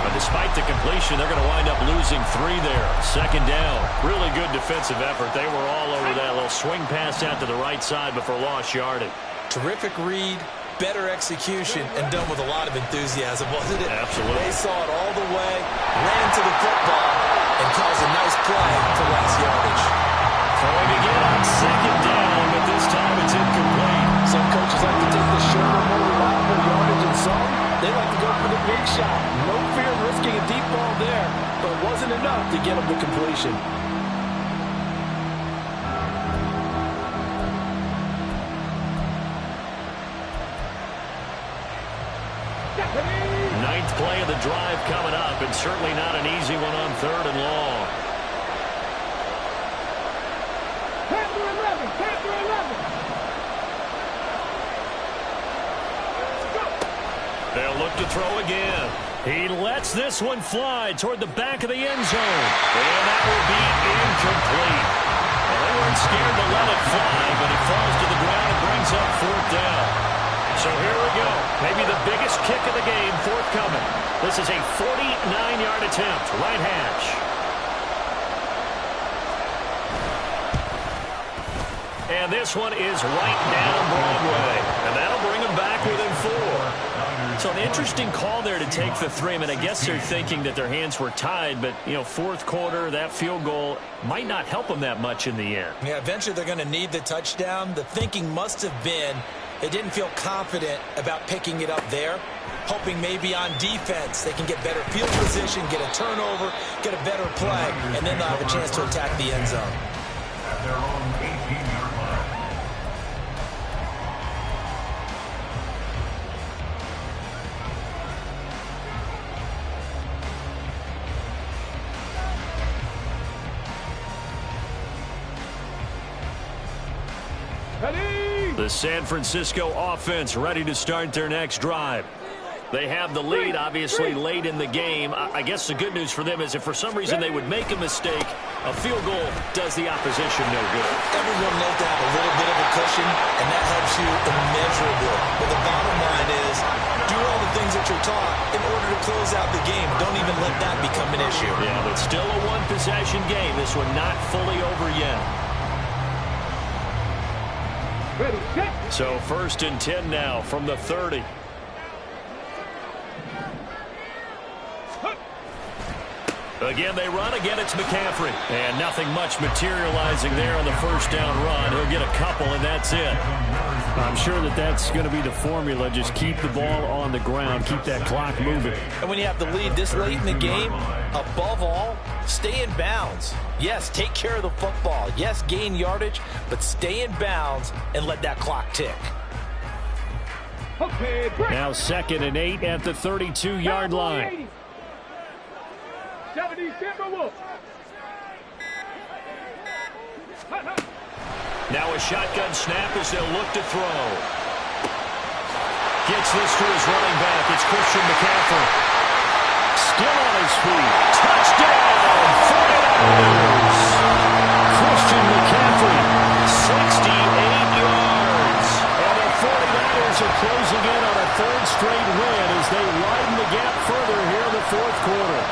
But despite the completion, they're going to wind up losing 3 there. 2nd down. Really good defensive effort. They were all over that little swing pass out to the right side before lost yardage. Terrific read, better execution, and done with a lot of enthusiasm, wasn't it? Absolutely. They saw it all the way, ran to the football, and caused a nice play for last yardage. Throwing again on 2nd down, but this time it's incomplete. Some coaches like to take the shorter, more reliable yardage, and some, they like to go for the big shot. No fear of risking a deep ball there, but it wasn't enough to get them to completion. Ninth play of the drive coming up, and certainly not an easy one on 3rd and long. They'll look to throw again. He lets this one fly toward the back of the end zone. And that will be incomplete. Well, they weren't scared to let it fly, but it falls to the ground and brings up 4th down. So here we go. Maybe the biggest kick of the game forthcoming. This is a 49-yard attempt, right hash. And this one is right down Broadway. And that'll bring them back within 4. So an interesting call there to take the 3. I mean, I guess they're thinking that their hands were tied, but, you know, 4th quarter, that field goal might not help them that much in the end. Yeah, eventually they're going to need the touchdown. The thinking must have been they didn't feel confident about picking it up there, hoping maybe on defense they can get better field position, get a turnover, get a better play, and then they'll have a chance to attack the end zone. At their own 18-yard line. The San Francisco offense ready to start their next drive. They have the lead, obviously, late in the game. I guess the good news for them is if for some reason they would make a mistake, a field goal does the opposition no good. Everyone loves to have a little bit of a cushion, and that helps you immeasurably. But the bottom line is, do all the things that you're taught in order to close out the game. Don't even let that become an issue. Yeah, but still a one-possession game. This one not fully over yet. So 1st and 10 now from the 30. Again, they run. Again, it's McCaffrey. And nothing much materializing there on the first down run. He'll get a couple, and that's it. I'm sure that's going to be the formula. Just keep the ball on the ground. Keep that clock moving. And when you have the lead this late in the game, above all, stay in bounds. Yes, take care of the football. Yes, gain yardage, but stay in bounds and let that clock tick. Okay, now 2nd and 8 at the 32-yard line. 70 Timberwolves. Now a shotgun snap as they'll look to throw. Gets this to his running back. It's Christian McCaffrey. Still on his feet. Touchdown! 49ers! Christian McCaffrey, 68 yards. And the 49ers are closing in on a 3rd straight win as they widen the gap further here in the 4th quarter.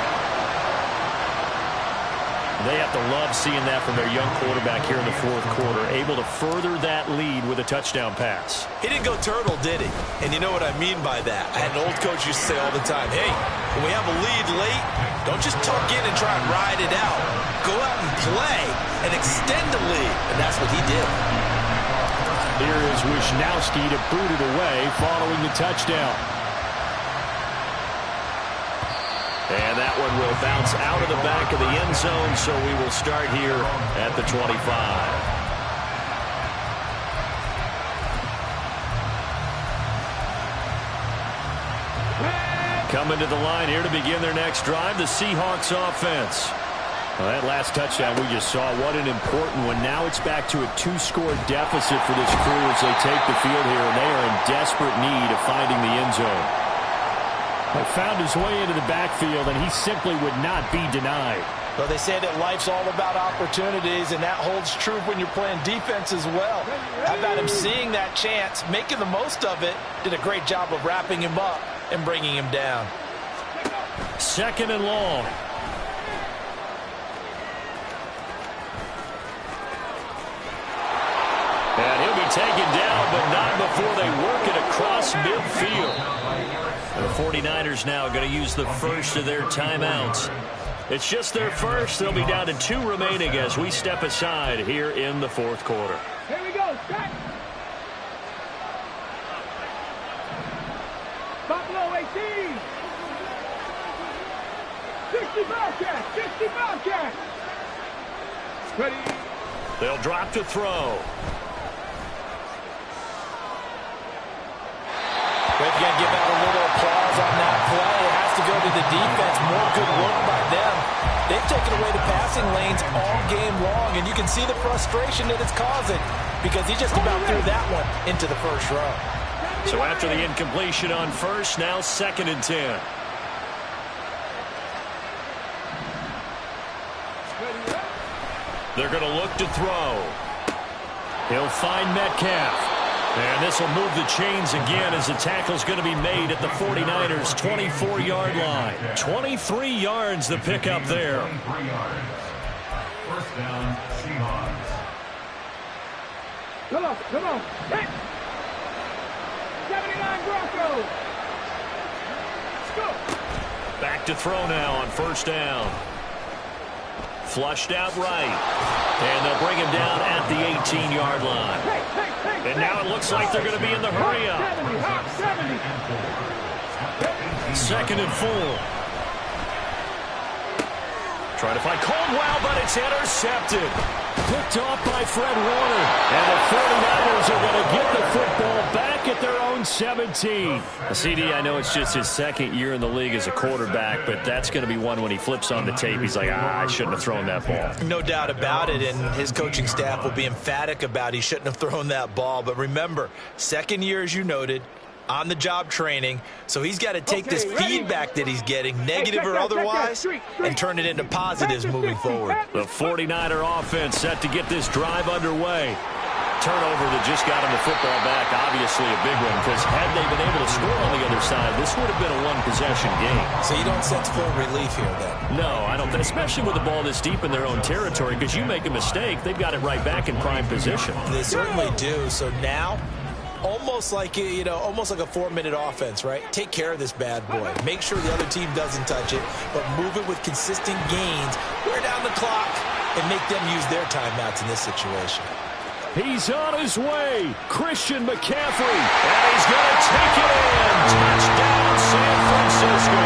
They have to love seeing that from their young quarterback here in the 4th quarter, able to further that lead with a touchdown pass. He didn't go turtle, did he? And you know what I mean by that. I had an old coach used to say all the time, hey, when we have a lead late, don't just tuck in and try and ride it out. Go out and play and extend the lead. And that's what he did. Here is Wisnowski to boot it away following the touchdown. And that one will bounce out of the back of the end zone, so we will start here at the 25. Coming to the line here to begin their next drive, the Seahawks offense. Well, that last touchdown we just saw, what an important one. Now it's back to a 2-score deficit for this crew as they take the field here, and they are in desperate need of finding the end zone. He found his way into the backfield, and he simply would not be denied. Well, they say that life's all about opportunities, and that holds true when you're playing defense as well. How about him seeing that chance, making the most of it, did a great job of wrapping him up and bringing him down. 2nd and long. And he'll be taken down, but not before they work it across midfield. And the 49ers now going to use the first of their timeouts. It's just their first. They'll be down to 2 remaining as we step aside here in the 4th quarter. Here we go. Set. Buffalo 18. 60 Bobcats. 60 Bobcats. Ready. They'll drop to throw. If you're going to give out a little applause on that play, it has to go to the defense. More good work by them. They've taken away the passing lanes all game long, and you can see the frustration that it's causing because he just about threw that one into the first row. So after the incompletion on first, now 2nd and 10. They're going to look to throw. He'll find Metcalf. And this will move the chains again as the tackle's going to be made at the 49ers' 24-yard line. 23 yards the pickup there. 23 yards. 1st down, Seahawks. Come on. Hit. 79 Broncos. Let's go. Back to throw now on 1st down. Flushed out right. And they'll bring him down at the 18-yard line. And now it looks like they're going to be in the hurry-up. 2nd and 4. Trying to find Caldwell, but it's intercepted. Picked off by Fred Warner. And the 49ers are going to get the football back at their own 17. CD, I know it's just his 2nd year in the league as a quarterback, but that's going to be one when he flips on the tape. He's like, I shouldn't have thrown that ball. No doubt about it, and his coaching staff will be emphatic about he shouldn't have thrown that ball. But remember, 2nd year, as you noted, on-the-job training, so he's got to take this feedback that he's getting, negative or otherwise, and turn it into positives moving forward. The 49er offense set to get this drive underway. Turnover that just got him the football back, obviously a big one, because had they been able to score on the other side, this would have been a one-possession game. So you don't sense full relief here, then? No, I don't, especially with the ball this deep in their own territory, because you make a mistake, they've got it right back in prime position. They certainly do. So now, almost like a 4-minute offense, right? Take care of this bad boy. Make sure the other team doesn't touch it, but move it with consistent gains. Wear down the clock and make them use their timeouts in this situation. He's on his way. Christian McCaffrey. And he's going to take it in. Touchdown, San Francisco.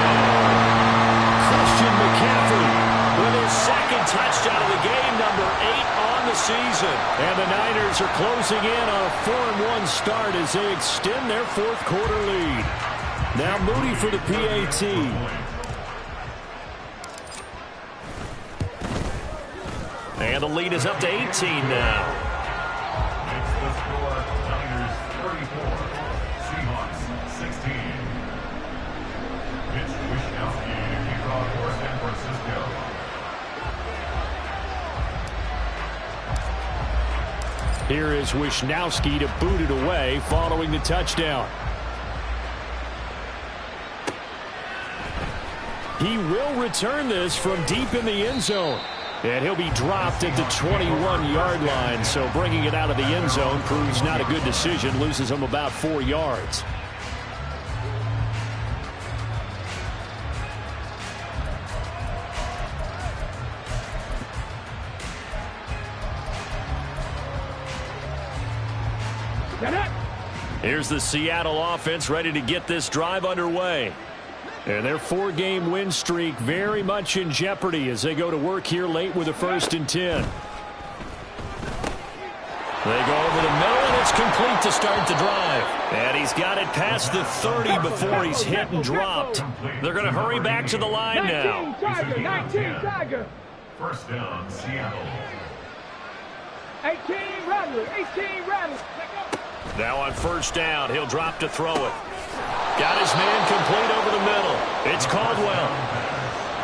Christian McCaffrey with his second touchdown of the game, number 8 on the season. And the Niners are closing in on a 4-1 start as they extend their fourth quarter lead. Now Moody for the PAT. And the lead is up to 18 now. The score, Niners 34, Seahawks 16. Mitch Wishnowsky to kick off for San Francisco. Here is Wishnowsky to boot it away following the touchdown. He will return this from deep in the end zone. And he'll be dropped at the 21-yard line, so bringing it out of the end zone proves not a good decision, loses him about 4 yards. Here's the Seattle offense ready to get this drive underway. And their 4-game win streak very much in jeopardy as they go to work here late with a 1st and 10. They go over the middle, and it's complete to start the drive. And he's got it past the 30 before he's hit and dropped. They're going to hurry back to the line now. 19 Tiger. First down, Seattle. 18 Rattler. Now on first down, he'll drop to throw it. Got his man complete over the middle. It's Caldwell.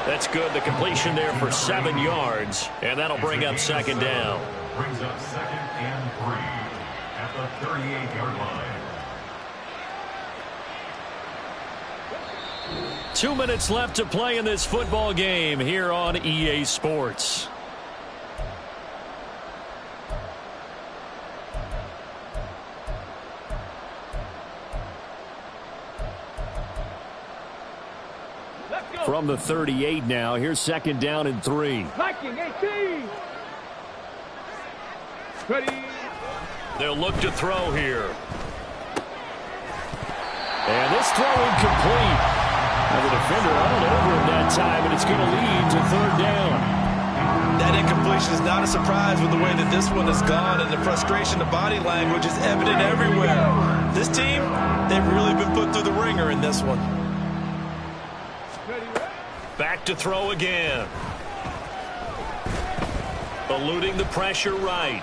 That's good. The completion there for 7 yards, and that'll bring up 2nd down. Brings up 2nd and 3 at the 38-yard line. 2 minutes left to play in this football game here on EA Sports. From the 38 now, here's 2nd down and 3. Viking 18. Ready. They'll look to throw here. And this throw incomplete. Now the defender all over him that time, and it's going to lead to 3rd down. That incompletion is not a surprise with the way that this one has gone, and the frustration, the body language is evident everywhere. This team, they've really been put through the ringer in this one. Back to throw again. Eluding the pressure right.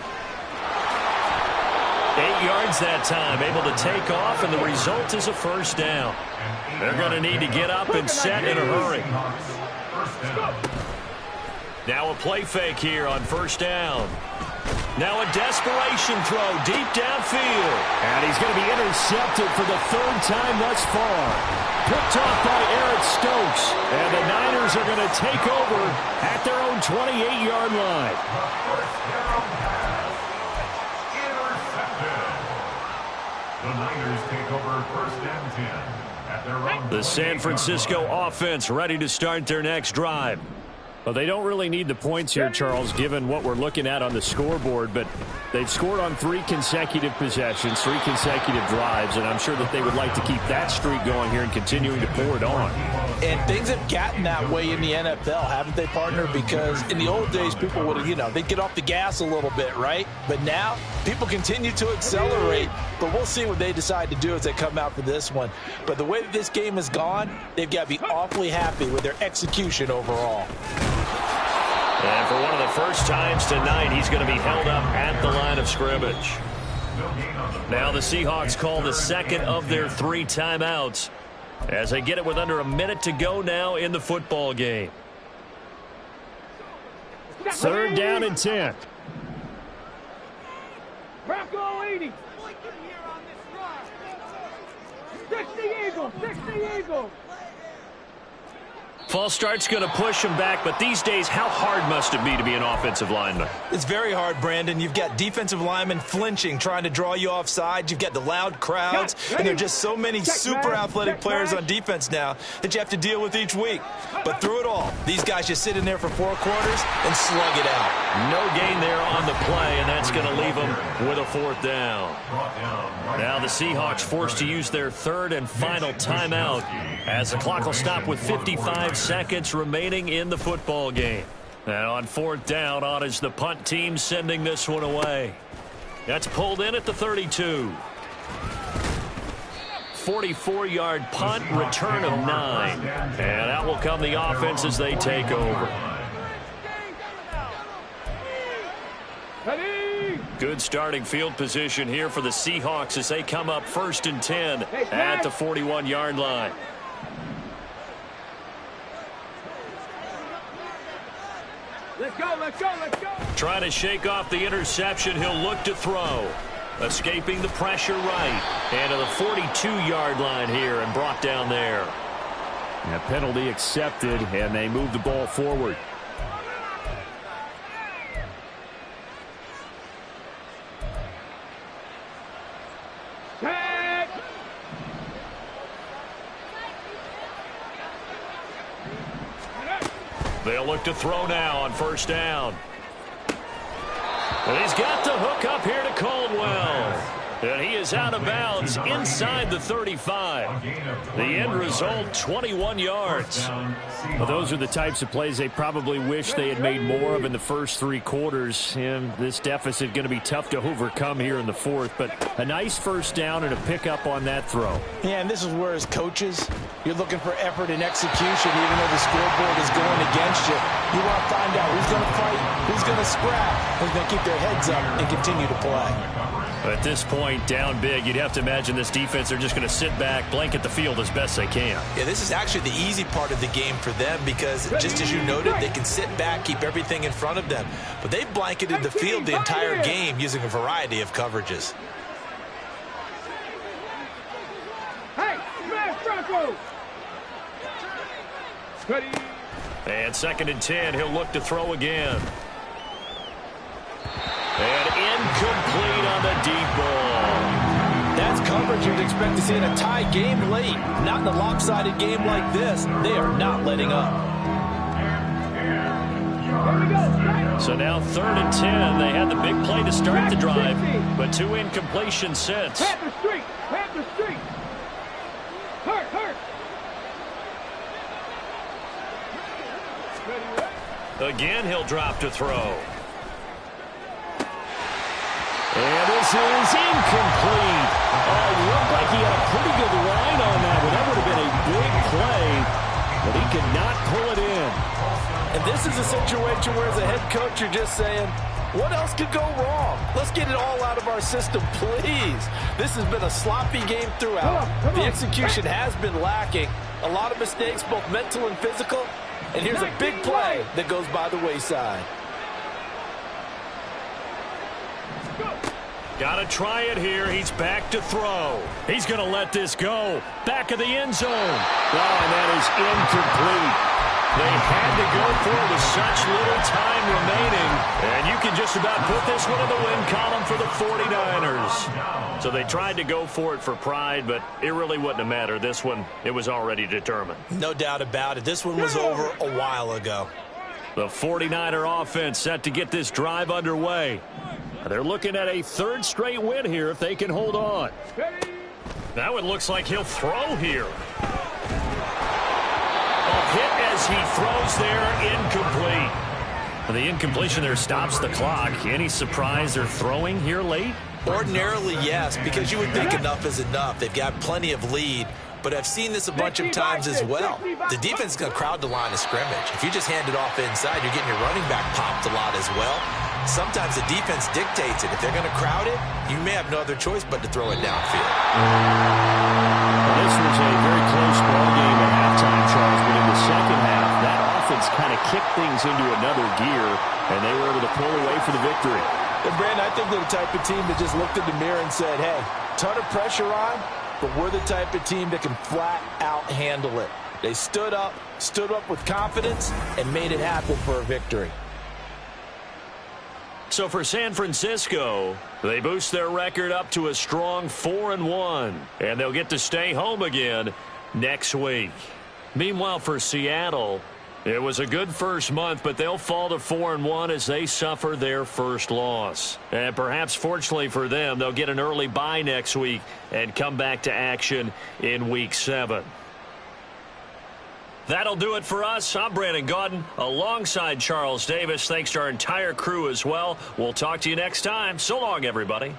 8 yards that time, able to take off, and the result is a 1st down. They're going to need to get up and set in a hurry. Now a play fake here on 1st down. Now a desperation throw deep downfield. And he's going to be intercepted for the 3rd time thus far. Picked off by Eric Stokes. And the Niners are going to take over at their own 28-yard line. The Niners take over 1st and 10 at their own. The San Francisco offense ready to start their next drive. Well, they don't really need the points here, Charles, given what we're looking at on the scoreboard, but they've scored on 3 consecutive possessions, 3 consecutive drives, and I'm sure that they would like to keep that streak going here and continuing to pour it on. And things have gotten that way in the NFL, haven't they, partner? Because in the old days, people would have, they'd get off the gas a little bit, right? But now, people continue to accelerate, but we'll see what they decide to do as they come out for this one. But the way that this game has gone, they've got to be awfully happy with their execution overall. And for one of the first times tonight, he's going to be held up at the line of scrimmage. Now the Seahawks call the second of their 3 timeouts as they get it with under a minute to go now in the football game. 3rd down and 10. Bronco 80. 60 Eagles, 60 Eagles. False start's going to push him back, but these days, how hard must it be to be an offensive lineman? It's very hard, Brandon. You've got defensive linemen flinching, trying to draw you offside. You've got the loud crowds, and there are just so many super athletic players on defense now that you have to deal with each week. But through it all, these guys just sit in there for 4 quarters and slug it out. No gain there on the play, and that's going to leave them with a 4th down. Now the Seahawks forced to use their 3rd and final timeout as the clock will stop with 55 seconds remaining in the football game. And on 4th down, on is the punt team sending this one away. That's pulled in at the 32. 44-yard punt, return of 9. And out will come the offense as they take over. Good starting field position here for the Seahawks as they come up 1st and 10 at the 41-yard line. Let's go, let's go, let's go. Trying to shake off the interception. He'll look to throw. Escaping the pressure right. And to the 42-yard line here and brought down there. And a penalty accepted, and they move the ball forward. They'll look to throw now on 1st down. And he's got the hook up here to Caldwell. And he is out of bounds inside the 35. The end result, 21 yards. Well, those are the types of plays they probably wish they had made more of in the first 3 quarters. And this deficit going to be tough to overcome here in the 4th. But a nice 1st down and a pickup on that throw. Yeah, and this is where as coaches, you're looking for effort and execution even though the scoreboard is going against you. You want to find out who's going to fight, who's going to scrap, who's going to keep their heads up and continue to play. At this point, down big, you'd have to imagine this defense are just going to sit back, blanket the field as best they can. Yeah, this is actually the easy part of the game for them because, just as you noted, they can sit back, keep everything in front of them. But they've blanketed the field the entire game using a variety of coverages. Hey, smash Bronco! And 2nd and 10, he'll look to throw again. And incomplete on the deep ball. That's coverage you'd expect to see in a tie game late. Not in a lopsided game like this. They are not letting up. So now 3rd and 10. They had the big play to start the drive, but 2 incompletions since. Panther Street! Panther Street! Hurt, hurt! Again, he'll drop to throw. And this is incomplete. Oh, looked like he had a pretty good line on that one. That would have been a big play, but he could not pull it in. And this is a situation where as a head coach, you're just saying, what else could go wrong? Let's get it all out of our system, please. This has been a sloppy game throughout. The execution has been lacking. A lot of mistakes, both mental and physical. And here's a big play that goes by the wayside. Got to try it here. He's back to throw. He's going to let this go. Back of the end zone. Oh, and that is incomplete. They had to go for it with such little time remaining. And you can just about put this one in the win column for the 49ers. So they tried to go for it for pride, but it really wouldn't have mattered. This one, it was already determined. No doubt about it. This one was over a while ago. The 49er offense set to get this drive underway. They're looking at a 3rd straight win here if they can hold on. That one looks like he'll throw here. A hit as he throws there, incomplete. The incompletion there stops the clock. Any surprise they're throwing here late? Ordinarily, yes, because you would think enough is enough. They've got plenty of lead. But I've seen this a bunch of times as well. The defense is going to crowd the line of scrimmage. If you just hand it off inside, you're getting your running back popped a lot as well. sometimes the defense dictates it. If they're going to crowd it, you may have no other choice but to throw it downfield. Well, this was a very close ball game at halftime, Charles, but in the second half, that offense kind of kicked things into another gear, and they were able to pull away for the victory. And Brandon, I think they're the type of team that just looked in the mirror and said, hey, ton of pressure on, but we're the type of team that can flat out handle it. They stood up with confidence, and made it happen for a victory. So for San Francisco, they boost their record up to a strong 4-1, and they'll get to stay home again next week. Meanwhile, for Seattle, it was a good first month, but they'll fall to 4-1 as they suffer their first loss. And perhaps fortunately for them, they'll get an early bye next week and come back to action in Week 7. That'll do it for us. I'm Brandon Gaudin alongside Charles Davis. Thanks to our entire crew as well. We'll talk to you next time. So long, everybody.